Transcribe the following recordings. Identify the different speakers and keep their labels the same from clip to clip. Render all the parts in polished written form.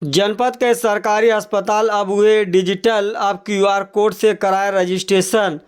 Speaker 1: जनपद के सरकारी अस्पताल अब हुए डिजिटल। अब क्यूआर कोड से कराए रजिस्ट्रेशन।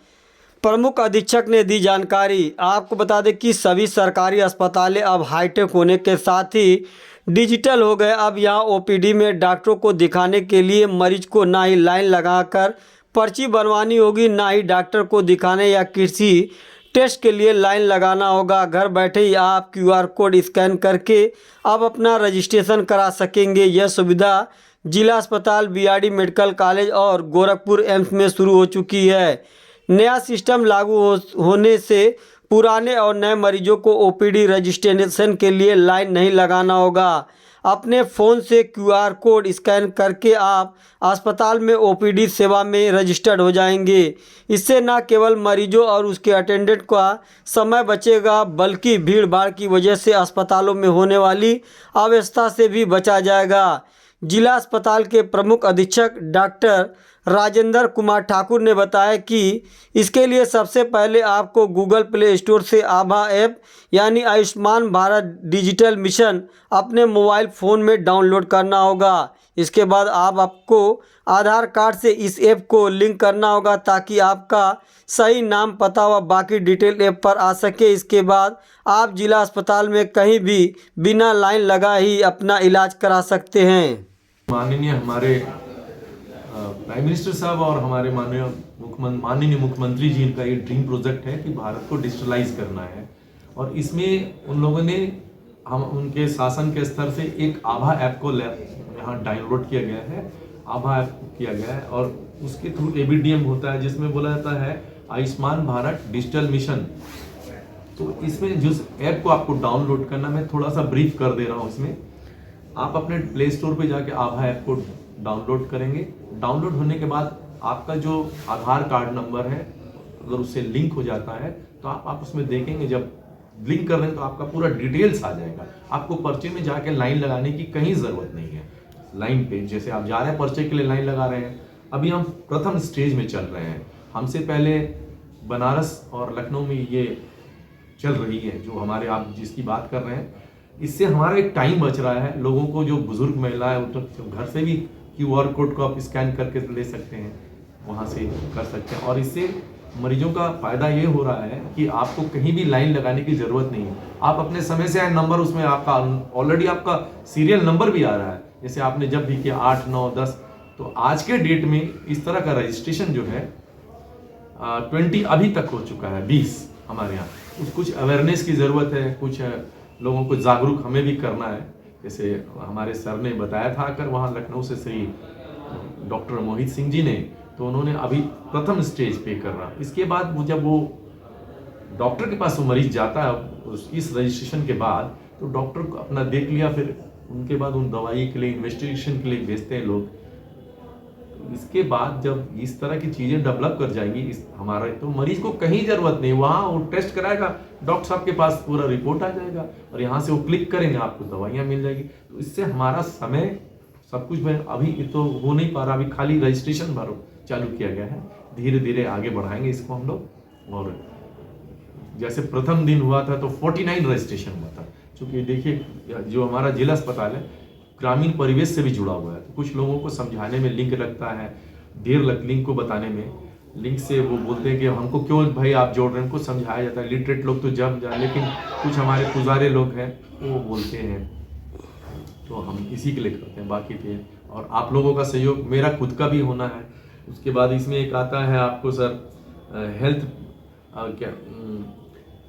Speaker 1: प्रमुख अधीक्षक ने दी जानकारी। आपको बता दें कि सभी सरकारी अस्पतालें अब हाईटेक होने के साथ ही डिजिटल हो गए। अब यहाँ ओपीडी में डॉक्टरों को दिखाने के लिए मरीज को ना ही लाइन लगाकर पर्ची बनवानी होगी, ना ही डॉक्टर को दिखाने या किसी टेस्ट के लिए लाइन लगाना होगा। घर बैठे ही आप क्यूआर कोड स्कैन करके अब अपना रजिस्ट्रेशन करा सकेंगे। यह सुविधा जिला अस्पताल, बीआरडी मेडिकल कॉलेज और गोरखपुर एम्स में शुरू हो चुकी है। नया सिस्टम लागू होने से पुराने और नए मरीजों को ओपीडी रजिस्ट्रेशन के लिए लाइन नहीं लगाना होगा। अपने फ़ोन से क्यूआर कोड स्कैन करके आप अस्पताल में ओपीडी सेवा में रजिस्टर्ड हो जाएंगे। इससे न केवल मरीजों और उसके अटेंडेंट का समय बचेगा, बल्कि भीड़ भाड़ की वजह से अस्पतालों में होने वाली अव्यवस्था से भी बचा जाएगा। जिला अस्पताल के प्रमुख अधीक्षक डॉक्टर राजेंद्र कुमार ठाकुर ने बताया कि इसके लिए सबसे पहले आपको गूगल प्ले स्टोर से आभा ऐप यानी आयुष्मान भारत डिजिटल मिशन अपने मोबाइल फ़ोन में डाउनलोड करना होगा। इसके बाद आपको आधार कार्ड से इस ऐप को लिंक करना होगा ताकि आपका सही नाम, पता व बाकी डिटेल ऐप पर आ सके। इसके बाद आप जिला अस्पताल में कहीं भी बिना लाइन लगाए ही अपना इलाज करा सकते हैं।
Speaker 2: माननीय हमारे प्राइम मिनिस्टर साहब और हमारे माननीय मुख्यमंत्री जी का ये ड्रीम प्रोजेक्ट है कि भारत को डिजिटलाइज करना है। और इसमें उन लोगों ने हम उनके शासन के स्तर से एक आभा ऐप को यहाँ डाउनलोड किया गया है। आभा ऐप किया गया है और उसके थ्रू एबीडीएम होता है, जिसमें बोला जाता है आयुष्मान भारत डिजिटल मिशन। तो इसमें जिस ऐप को आपको डाउनलोड करना, मैं थोड़ा सा ब्रीफ कर दे रहा हूँ। इसमें आप अपने प्ले स्टोर पे जाके आभा ऐप को डाउनलोड करेंगे। डाउनलोड होने के बाद आपका जो आधार कार्ड नंबर है, अगर उससे लिंक हो जाता है तो आप उसमें देखेंगे, जब लिंक कर रहे हैं तो आपका पूरा डिटेल्स आ जाएगा। आपको पर्चे में जाके लाइन लगाने की कहीं ज़रूरत नहीं है। लाइन पे जैसे आप जा रहे हैं पर्चे के लिए लाइन लगा रहे हैं। अभी हम प्रथम स्टेज में चल रहे हैं। हमसे पहले बनारस और लखनऊ में ये चल रही है, जो हमारे आप जिसकी बात कर रहे हैं। इससे हमारा एक टाइम बच रहा है। लोगों को, जो बुजुर्ग महिला है, तो घर से भी क्यूआर कोड को आप स्कैन करके ले सकते हैं, वहाँ से कर सकते हैं। और इससे मरीजों का फ़ायदा ये हो रहा है कि आपको कहीं भी लाइन लगाने की ज़रूरत नहीं है। आप अपने समय से आए, नंबर उसमें आपका ऑलरेडी आपका सीरियल नंबर भी आ रहा है। जैसे आपने जब भी किया 8, 9, 10, तो आज के डेट में इस तरह का रजिस्ट्रेशन जो है 20 अभी तक हो चुका है, 20 हमारे यहाँ। कुछ अवेयरनेस की ज़रूरत है, कुछ लोगों को जागरूक हमें भी करना है। जैसे हमारे सर ने बताया था, अगर वहाँ लखनऊ से श्री डॉक्टर मोहित सिंह जी ने, तो उन्होंने अभी प्रथम स्टेज पे कर रहा। इसके बाद जब वो डॉक्टर के पास वो मरीज जाता है इस रजिस्ट्रेशन के बाद, तो डॉक्टर को अपना देख लिया, फिर उनके बाद उन दवाई के लिए, इन्वेस्टिगेशन के लिए भेजते हैं लोग। इसके बाद जब इस तरह की चीज़ें डेवलप कर जाएंगी हमारा, तो मरीज को कहीं ज़रूरत नहीं, वहाँ वो टेस्ट कराएगा, डॉक्टर साहब के पास पूरा रिपोर्ट आ जाएगा और यहाँ से वो क्लिक करेंगे, आपको दवाइयाँ मिल जाएगी। तो इससे हमारा समय सब कुछ में अभी तो हो नहीं पा रहा। अभी खाली रजिस्ट्रेशन भरो चालू किया गया है। धीरे धीरे आगे बढ़ाएंगे इसको हम लोग। और जैसे प्रथम दिन हुआ था तो 49 रजिस्ट्रेशन हुआ था। चूँकि देखिए, जो हमारा जिला अस्पताल है ग्रामीण परिवेश से भी जुड़ा हुआ है, तो कुछ लोगों को समझाने में लिंक लगता है, देर लग लिंक को बताने में। लिंक से वो बोलते हैं कि हमको क्यों भाई आप जोड़ रहे हैं, उनको समझाया जाता है। लिटरेट लोग तो जब जाए, लेकिन कुछ हमारे पुजारे लोग हैं वो बोलते हैं, तो हम इसी के लिए करते हैं। बाकी थे और आप लोगों का सहयोग, मेरा खुद का भी होना है। उसके बाद इसमें एक आता है आपको सर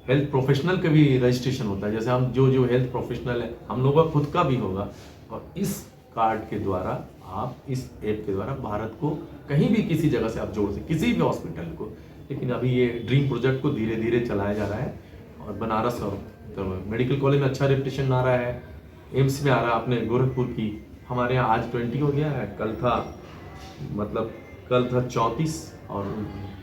Speaker 2: हेल्थ प्रोफेशनल का भी रजिस्ट्रेशन होता है। जैसे हम जो हेल्थ प्रोफेशनल है, हम लोगों का खुद का भी होगा। और इस कार्ड के द्वारा आप, इस ऐप के द्वारा भारत को कहीं भी किसी जगह से आप जोड़ सकते, किसी भी हॉस्पिटल को। लेकिन अभी ये ड्रीम प्रोजेक्ट को धीरे धीरे चलाया जा रहा है। और बनारस और तो मेडिकल कॉलेज में अच्छा रेपुटेशन आ रहा है, एम्स में आ रहा है, अपने गोरखपुर की। हमारे यहाँ आज 20 हो गया है, कल था 34 और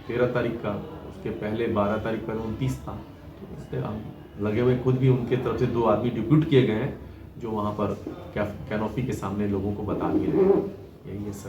Speaker 2: 13 तारीख का, उसके पहले 12 तारीख पर 29 था। तो इससे हम लगे हुए, खुद भी उनके तरफ से 2 आदमी डिप्यूट किए गए हैं, जो वहाँ पर कैनोपी के सामने लोगों को बता दिए। यही है सर।